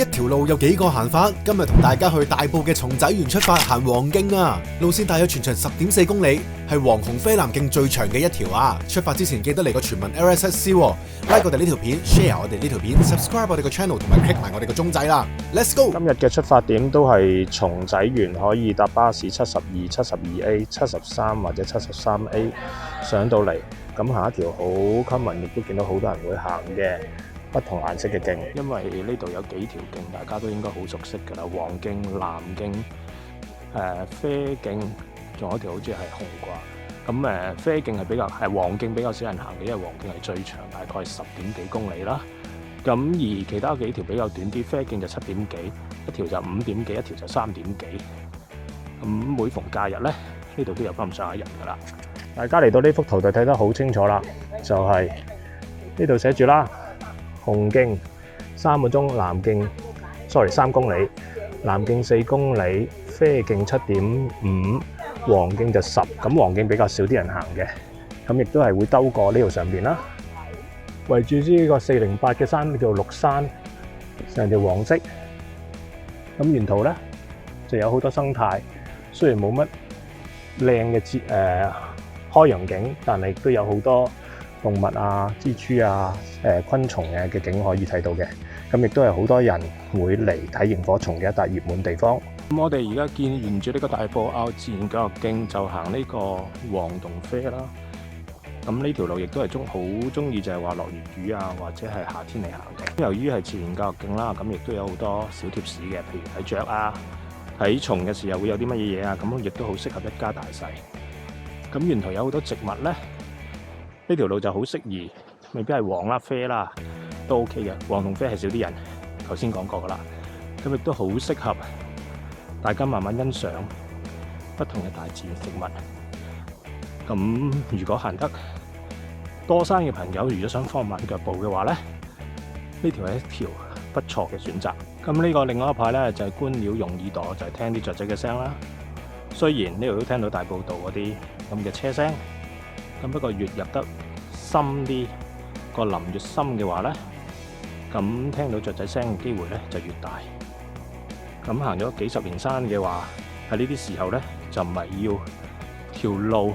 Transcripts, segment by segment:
一條路有幾個行法？今日同大家去大埔嘅松仔園出發行黃徑啊！路線大約全長10.4公里，係黃紅啡藍徑最長嘅一條啊！出發之前記得嚟個全民 RSS 喎，like 我哋呢條片 ，share 我哋呢條片 ，subscribe 我哋個 channel 同埋 click 埋我哋個鐘仔啦 ！Let's go！ 今日嘅出發點都係松仔園，可以搭巴士72、72A、73或者73A 上到嚟。咁下一條好 common， 亦都見到好多人會行嘅不同顏色嘅徑，因為呢度有幾條徑，大家都應該好熟悉㗎啦。黃徑、藍徑、啡徑，仲有一條好似係紅啩。咁啡徑係黃徑比較少人行嘅，因為黃徑係最長，大概10點幾公里啦。咁而其他幾條比較短啲，啡徑就7點幾，一條就5點幾，一條就3點幾。咁每逢假日咧，呢度都有咁上下人㗎啦。大家嚟到呢幅圖就睇得好清楚啦，就係呢度寫住啦，紅徑3個鐘，3公里，藍徑4公里，啡徑7.5，黃徑就10。咁黃徑比較少啲人行嘅，咁亦都係會兜過呢度上邊啦。圍住呢個408嘅山叫綠山，成條黃色。咁沿途咧就有好多生態，雖然冇乜靚嘅開揚景，但係亦都有好多動物啊、蜘蛛啊、昆蟲嘅景可以睇到嘅。咁亦都係好多人會嚟睇螢火蟲嘅一笪熱門地方。咁我哋而家沿住呢個大埔滘自然教育徑就行呢個黃同啡啦。咁呢條路亦都係好中意就係話落完雨啊，或者係夏天嚟行嘅。由於係自然教育徑啦，咁亦都有好多小貼士嘅，譬如睇雀啊、睇蟲嘅時候會有啲乜嘢嘢啊，咁亦都好適合一家大細。咁沿途有好多植物咧，呢條路就好適宜，未必係黃啦、啡啦都 OK 嘅。黃同啡係少啲人，頭先講過噶啦。咁亦都好適合大家慢慢欣賞不同嘅大自然植物。咁如果行得多山嘅朋友，如果想放慢腳步嘅話咧，呢條係一條不錯嘅選擇。咁呢個另外一派咧就係觀鳥用耳朵，就係聽啲雀仔嘅聲啦。雖然呢度都聽到大埔道嗰啲咁嘅車聲，咁不過越入得深啲，個林越深嘅話咧，咁聽到雀仔聲嘅機會咧就越大。咁行咗幾十年山嘅話，喺呢啲時候咧就唔係要條路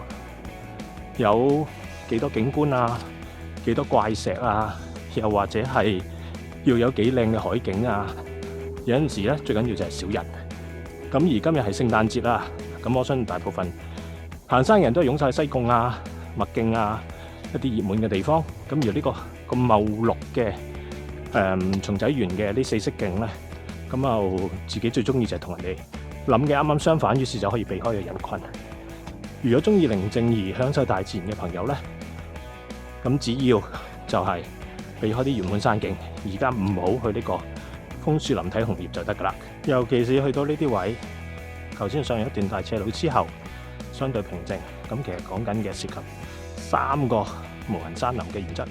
有幾多景觀啊、幾多怪石啊，又或者係要有幾靚嘅海景啊。有陣時咧最緊要就係少人。咁而今日係聖誕節啦，咁我相信大部分行山嘅人都係湧晒西貢啊、麥徑啊一啲熱門嘅地方。咁而呢個咁茂綠嘅松仔園嘅呢4色徑咧，咁就自己最中意就係同人哋諗嘅啱啱相反，於是就可以避開個人群。如果中意寧靜而享受大自然嘅朋友咧，咁只要就係避開啲熱門山徑，而家唔好去呢個楓樹林睇紅葉就得噶啦。尤其是去到呢啲位，頭先上完一段大斜路之後，相對平靜。咁其實講緊嘅涉及3個無痕山林嘅原則，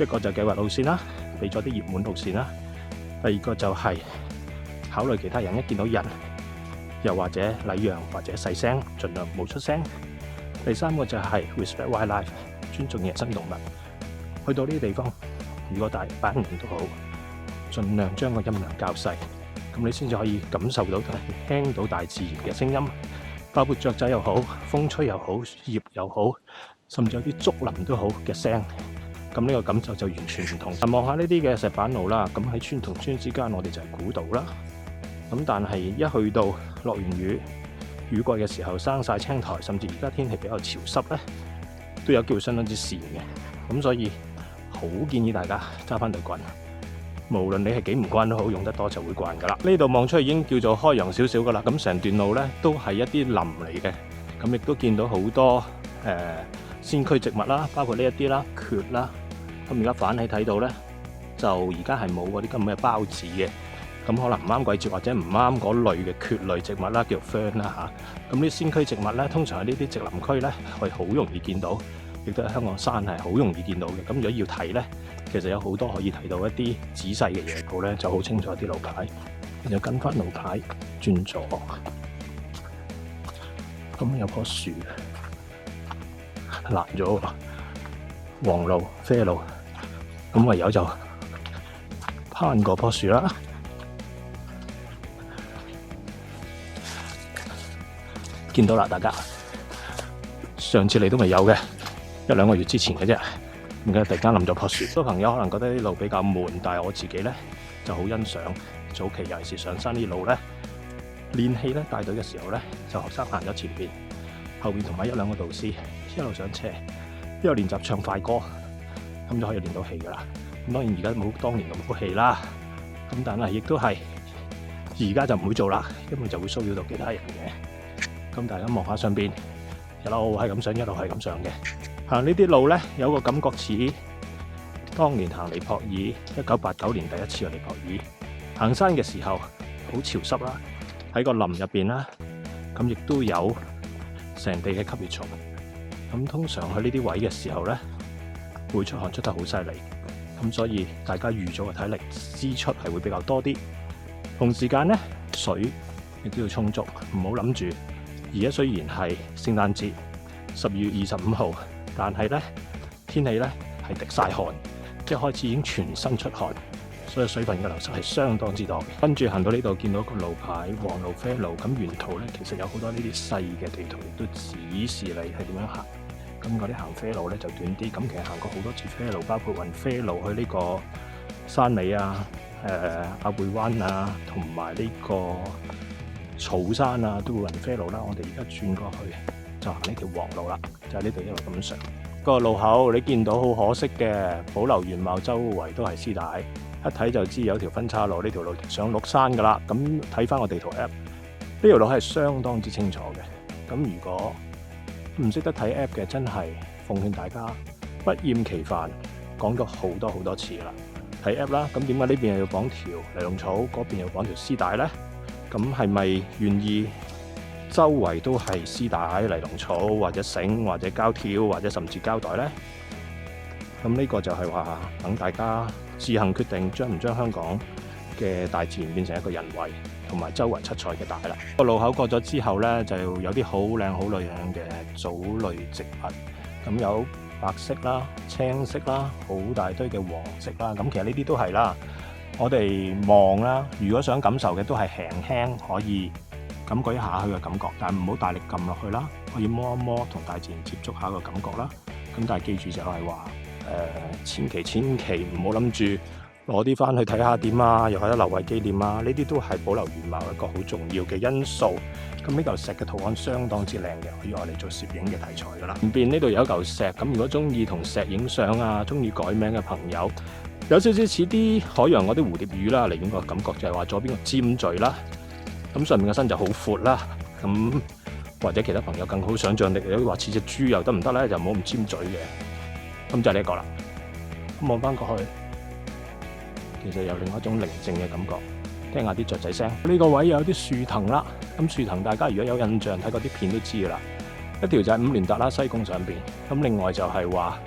一個就計劃路線啦，俾咗啲熱門路線啦；第二個就係考慮其他人一見到人，又或者禮讓或者細聲，盡量冇出聲；第三個就係 respect wildlife， 尊重野生動物。去到呢啲地方，如果大班人都好，盡量將個音量較細，咁你先至可以感受到、聽到大自然嘅聲音，包括雀仔又好、風吹又好、葉又好，甚至有啲竹林都好嘅聲。咁呢個感受就完全唔同。望下呢啲嘅石板路啦，咁喺村同村之間，我哋就係古道啦。咁但係一去到落完雨，雨季嘅時候生晒青苔，甚至而家天氣比較潮濕咧，都有機會相當之跣嘅。咁所以好建議大家揸翻對棍。無論你係幾唔慣都好，用得多就會慣噶啦。呢度望出去已經叫做開揚少少噶啦。咁成段路咧都係一啲林嚟嘅，咁亦都見到好多先驅植物啦，包括呢一啲啦、蕨啦。咁而家反起睇到咧，就而家係冇嗰啲咁嘅孢子嘅。咁可能唔啱季節或者唔啱嗰類嘅蕨類植物啦，叫 fern 啦嚇。咁啲先驅植物咧，通常喺呢啲植林區咧係好容易見到，亦都喺香港山係好容易見到嘅。咁如果要睇咧，其實有好多可以睇到一啲仔細嘅嘢鋪咧，就好清楚啲路牌，就跟翻路牌轉左。咁有棵樹攔咗喎，黃路、啡路，咁唯有就攀過棵樹啦。見到啦，大家上次嚟都未有嘅，1-2個月之前嘅啫。而家突然間冧咗棵樹，好多朋友可能覺得呢路比較悶，但係我自己咧就好欣賞早期，尤其是上山呢路咧練氣咧帶隊嘅時候咧，就學生行咗前邊，後邊同埋1-2個導師一路上車，一路練習唱快歌，咁就可以練到氣噶啦。咁當然而家冇當年咁好氣啦，咁但係亦都係而家就唔會做啦，因為就會騷擾到其他人嘅。咁大家望下上邊，一路係咁上，一路係咁上嘅。行呢啲路咧，有個感覺似當年行尼泊爾，1989年第一次去尼泊爾行山嘅時候，好潮濕啦，喺個林入邊啦，咁亦都有成地嘅吸血蟲。咁通常去呢啲位嘅時候咧，會出汗出得好犀利，咁所以大家預咗嘅體力支出係會比較多啲。同時間咧，水亦都要充足，唔好諗住。而家雖然係聖誕節12月25號。但係咧，天氣咧係滴晒汗，即係開始已經全身出汗，所以水分嘅流失係相當之多嘅。跟住行到呢度，見到個路牌黃路啡路，咁沿途咧其實有好多呢啲細嘅地圖，亦都指示你係點樣行。咁嗰啲行啡路咧就短啲，咁其實行過好多次啡路，包括雲啡路去呢個山尾啊、阿貝灣啊，同埋呢個草山啊，都會雲啡路啦。我哋而家轉過去。就行呢條黃路啦，就喺呢度一路咁上。個路口你見到好可惜嘅，保留原貌，周圍都係絲帶，一睇就知有條分岔路。呢條路上綠山噶啦。咁睇翻個地圖 app， 呢條路係相當之清楚嘅。咁如果唔識得睇 app 嘅，真係奉勸大家不厭其煩，講咗好多次啦。睇 app 啦，咁點解呢邊又要綁條尼龍草，嗰邊又綁條絲帶咧？咁係咪願意？周圍都係絲帶、尼龍草或者繩或者膠條或者甚至膠袋呢。咁呢個就係話等大家自行決定將唔將香港嘅大自然變成一個人為同埋周圍七彩嘅帶啦。個路口過咗之後呢，就有啲好靚嘅藻類植物，咁有白色啦、青色啦、好大堆嘅黃色啦。咁其實呢啲都係啦，我哋望啦，如果想感受嘅都係輕輕可以感覺一下佢嘅感覺，但係唔好大力撳落去啦，可以摸一摸同大自然接觸下個感覺啦。咁但係記住就係話，千祈唔好諗住攞啲翻去睇下點啊，又或者留為紀念啊，呢啲都係保留原貌一個好重要嘅因素。咁呢嚿石嘅圖案相當之靚嘅，可以攞嚟做攝影嘅題材噶啦。前邊呢度有一嚿石，咁如果中意同石影相啊，中意改名嘅朋友，有少少似啲海洋嗰啲蝴蝶魚啦，嚟緊個感覺就係話左邊個尖嘴啦。咁上面個身就好闊啦，咁或者其他朋友更好想像力，有啲話似隻豬又得唔得咧？就唔好咁尖嘴嘅，咁就係呢一個啦。咁望翻過去，其實有另一種寧靜嘅感覺，聽下啲雀仔聲。呢個位有啲樹藤啦，咁樹藤大家如果有印象睇過啲片都知噶啦。一條就係五連達啦，西貢上邊，咁另外就係話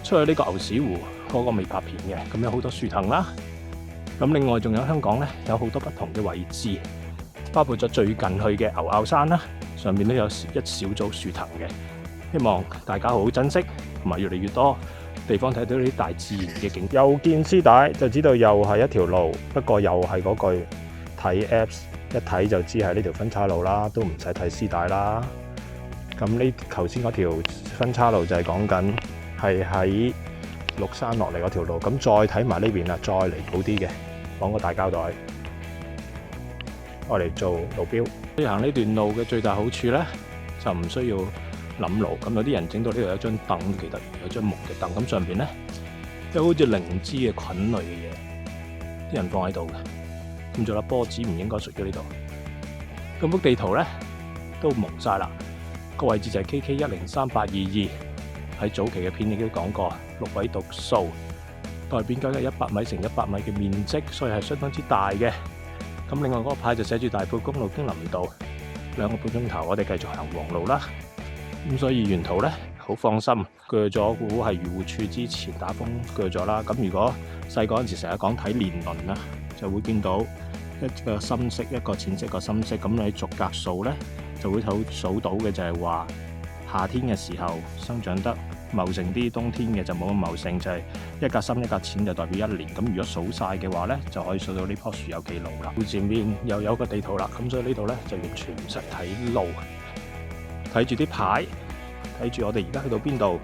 出去呢個牛屎湖嗰個未拍片嘅，咁有好多樹藤啦。咁另外仲有香港咧，有好多不同嘅位置。包括咗最近去嘅牛坳山啦，上面都有一小組樹藤嘅，希望大家好好珍惜，同埋越嚟越多地方睇到啲大自然嘅景。又見絲帶就知道又係一條路，不過又係嗰句睇 Apps 一睇就知係呢條分岔路啦，都唔使睇絲帶啦。咁呢頭先嗰條分岔路就係講緊係喺綠山落嚟嗰條路，咁再睇埋呢邊啦，再離譜啲嘅，綁個大膠袋。我嚟做路標。你行呢段路嘅最大好處咧，就唔需要諗路。咁有啲人整到呢度有張凳，幾得意，有張木嘅凳。咁上邊咧，有好似靈芝嘅菌類嘅嘢，啲人放喺度嘅。咁仲有粒波子唔應該屬於呢度。咁幅地圖咧都蒙晒啦。個位置就係 KK103822。喺早期嘅片已經講過，6位讀數，代表緊係100米乘100米嘅面積，所以係相當之大嘅。咁另外嗰個牌就寫住大埔公路經林道，2個半鐘頭，我哋繼續行黃路啦。咁所以沿途咧好放心，鋸咗估係漁護處之前打風鋸咗啦。咁如果細個嗰陣時成日講睇年輪啦，就會見到一個深色、一個淺色、一個深色。咁你逐格數咧，就會數到嘅就係話夏天嘅時候生長得茂盛啲，冬天嘅就冇咁茂盛，就係一格深一格淺就代表1年。咁如果數晒嘅話咧，就可以數到呢棵樹有幾老啦。前面又有個地圖啦，咁所以呢度咧就完全唔使睇路，睇住啲牌，睇住我哋而家去到邊度。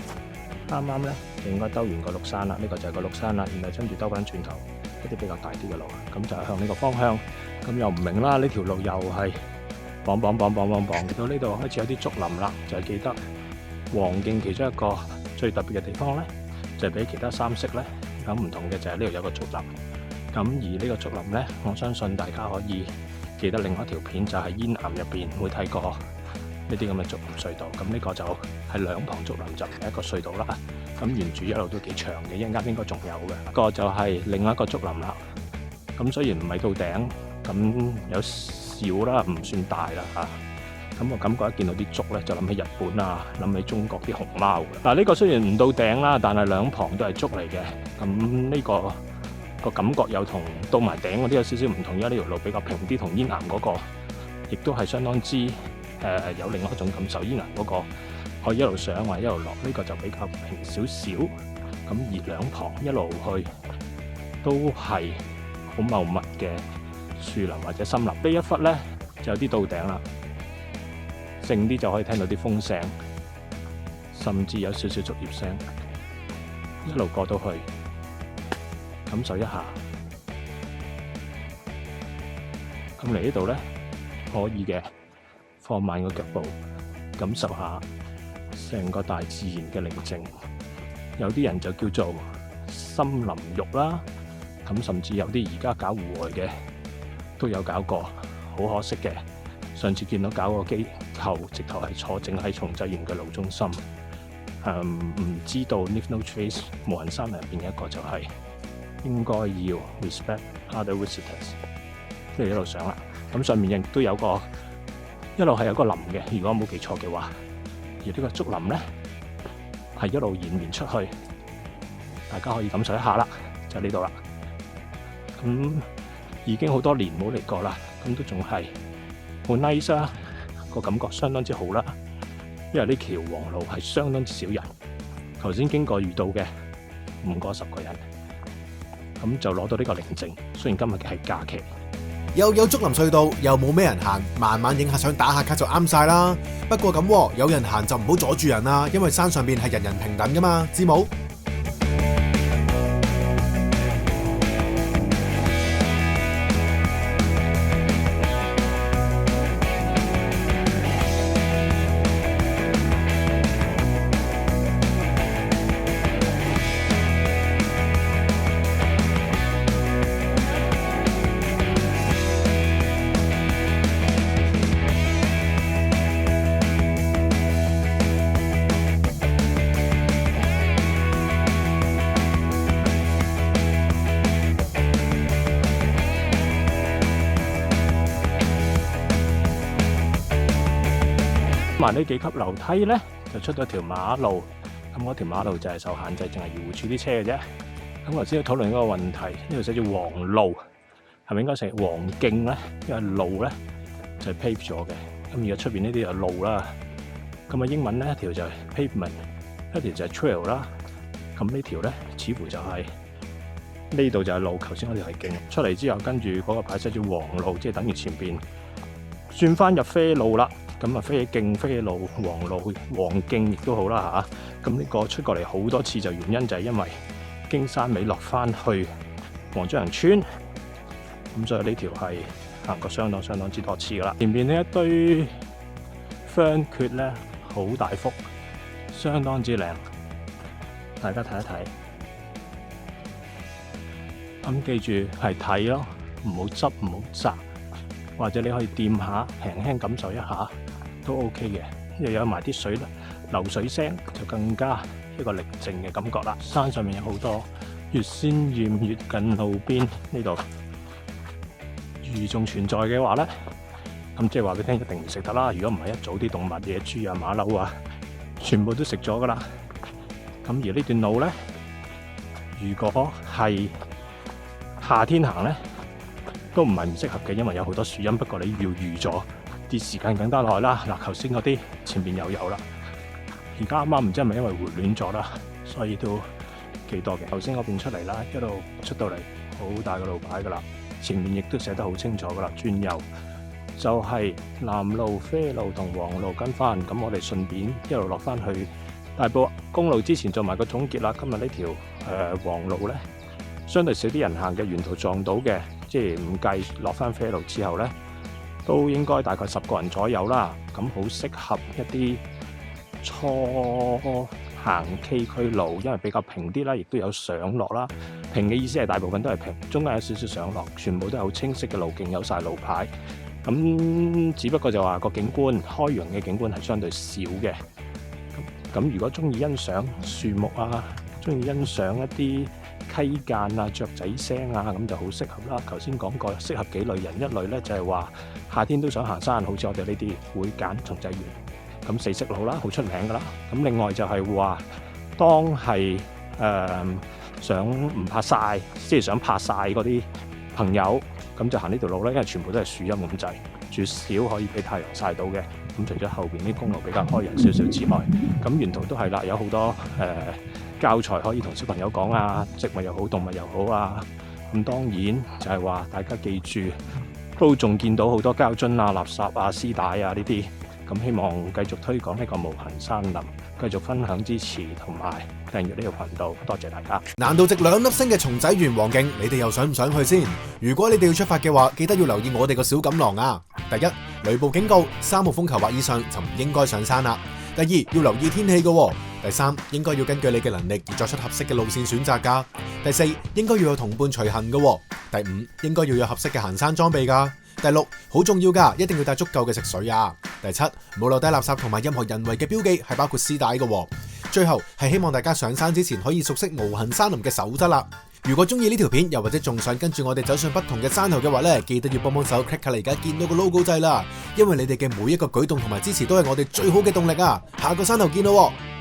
啱啱咧就應該兜完個綠山啦，呢個就係個綠山啦，然後跟住兜翻轉頭一啲比較大啲嘅路，咁就係向呢個方向。咁又唔明啦，呢條路又係綁，到呢度開始有啲竹林啦，就係記得黃徑其中一個最特別嘅地方咧，就係比其他三色咧有唔同嘅，就係呢度有個竹林。咁而呢個竹林咧，我相信大家可以記得另外一條片，就係煙岩入邊會睇過呢啲咁嘅竹林隧道。咁呢個就係兩旁竹林，就唔係一個隧道啦。咁沿住一路都幾長嘅，一陣間應該仲有嘅。個就係另外一個竹林啦。咁雖然唔係到頂，咁有少啦，唔算大啦嚇。咁我感覺一見到啲竹咧，就諗起日本啊，諗起中國啲熊貓嘅。嗱，呢個雖然唔到頂啦，但係兩旁都係竹嚟嘅。咁呢個感覺又同到埋頂嗰啲有少少唔同，因為呢條路比較平啲，同煙岩嗰個亦都係相當之有另外一種感受。煙岩嗰個可以一路上或者一路落，呢個就比較平少少。咁而兩旁一路去都係好茂密嘅樹林或者森林。呢一忽咧就有啲到頂啦，靜啲就可以聽到啲風聲，甚至有少少竹葉聲，一路過到去，感受一下。咁嚟呢度咧可以嘅，放慢個腳步，感受下成個大自然嘅寧靜。有啲人就叫做森林浴啦，咁甚至有啲而家搞戶外嘅都有搞過，好可惜嘅。上次見到搞個機構，直頭係坐正喺松仔園嘅路中心。唔知道 Leave No Trace 無人山林入邊有一個就係應該要 respect other visitors， 即係一路上啦。咁上面亦都有個一路係有個林嘅，如果我冇記錯嘅話。而呢個竹林咧係一路延綿出去，大家可以感受一下啦，就呢度啦。咁已經好多年冇嚟過啦，咁都仲係好 nice 啊，個感覺相當之好啦。因為呢條黃路係相當之少人，頭先經過遇到嘅唔過10個人，咁就攞到呢個寧靜。雖然今日嘅係假期，又有竹林隧道，又冇咩人行，慢慢影下相打下卡就啱晒啦。不過咁，有人行就唔好阻住人啦，因為山上邊係人人平等噶嘛，知冇？埋呢幾級樓梯咧，就出咗條馬路。咁嗰條馬路就係受限制，淨係漁護署啲車嘅啫。咁頭先討論嗰個問題，呢度寫住黃路，係咪應該寫黃徑咧？因為路咧就係 pave 咗嘅。咁而家出邊呢啲就路啦。咁啊英文咧一條就係 pavement， 一條就係 trail 啦。咁呢條咧似乎就係呢度就係路，頭先嗰條係徑。出嚟之後，跟住嗰個牌寫住黃路，即係等於前邊轉翻入啡路啦。咁啊，啡徑、啡路、黃路、黃徑亦都好啦嚇。咁呢個出過嚟好多次，就原因就係因為經山尾落翻去黃竹洋村，咁所以呢條係行過相當之多次噶啦。前面呢一堆霜蕨咧，好大幅，相當之靚，大家睇一睇。咁記住係睇咯，唔好執，唔好摘，或者你可以掂下，輕輕感受一下。都 OK 嘅，又有埋啲水流水聲，就更加一個寧靜嘅感覺啦。山上面有好多越鮮豔越近路邊呢度，如仲存在嘅話咧，咁即係話俾你聽一定唔食得啦。如果唔係一早啲動物野豬啊、馬騮啊，全部都食咗噶啦。咁而呢段路咧，如果係夏天行咧，都唔係唔適合嘅，因為有好多樹蔭。不過你要預咗啲時間更加耐啦。嗱，頭先嗰啲前邊又有啦，而家啱啱唔知係咪因為回暖咗啦，所以都幾多嘅。頭先嗰邊出嚟啦，一路出到嚟好大個路牌噶啦，前面亦都寫得好清楚噶啦，專右就係藍路、啡路同黃路跟翻，咁我哋順便一路落翻去大埔公路之前做埋個總結啦。今日呢條黃路呢，相對少啲人行嘅，沿途撞到嘅，即係唔計落翻啡路之後呢，都應該大概10個人左右啦。咁好適合一啲初行崎嶇路，因為比較平啲啦，亦都有上落啦。平嘅意思係大部分都係平，中間有少少上落，全部都係好清晰嘅路徑，有晒路牌。咁只不過就話個景觀，開揚嘅景觀係相對少嘅。咁如果中意欣賞樹木啊，中意欣賞一啲溪澗啊、雀仔聲啊，咁就好適合啦。頭先講過，適合幾類人，一類呢就係話夏天都想行山，好似我哋呢啲會揀松仔園。咁四色路啦，好出名噶啦。咁另外就係話，當係想唔怕曬，即係想怕曬嗰啲朋友，咁就行呢條路啦，因為全部都係樹蔭咁滯，最少可以俾太陽曬到嘅。咁除咗後邊啲公路比較開揚少少之外，咁沿途都係啦，有好多教材可以同小朋友講啊，植物又好，動物又好啊。咁當然就係話，大家記住，都仲見到好多膠樽啊、垃圾啊、絲帶啊呢啲。咁希望繼續推廣呢個無痕山林，繼續分享支持同埋訂閱呢個頻道，多謝大家。難度值2粒星嘅松仔園黃徑，你哋又想唔想去先？如果你哋要出發嘅話，記得要留意我哋個小錦囊啊！第一，雷暴警告，3號風球或以上就唔應該上山啦。第二，要留意天氣嘅。第三，應該要根據你嘅能力而作出合適嘅路線選擇噶。第四，應該要有同伴隨行嘅。第五，應該要有合適嘅行山裝備噶。第六，好重要噶，一定要帶足夠嘅食水啊！第七，冇留低垃圾同埋任何人為嘅標記，係包括絲帶嘅。最後係希望大家上山之前可以熟悉無痕山林嘅守則啦。如果中意呢條片，又或者仲想跟住我哋走上不同嘅山頭嘅話呢，記得要幫手 click 下你而家見到個 logo 掣啦，因為你哋嘅每一個舉動同埋支持都係我哋最好嘅動力啊！下個山頭見咯喎。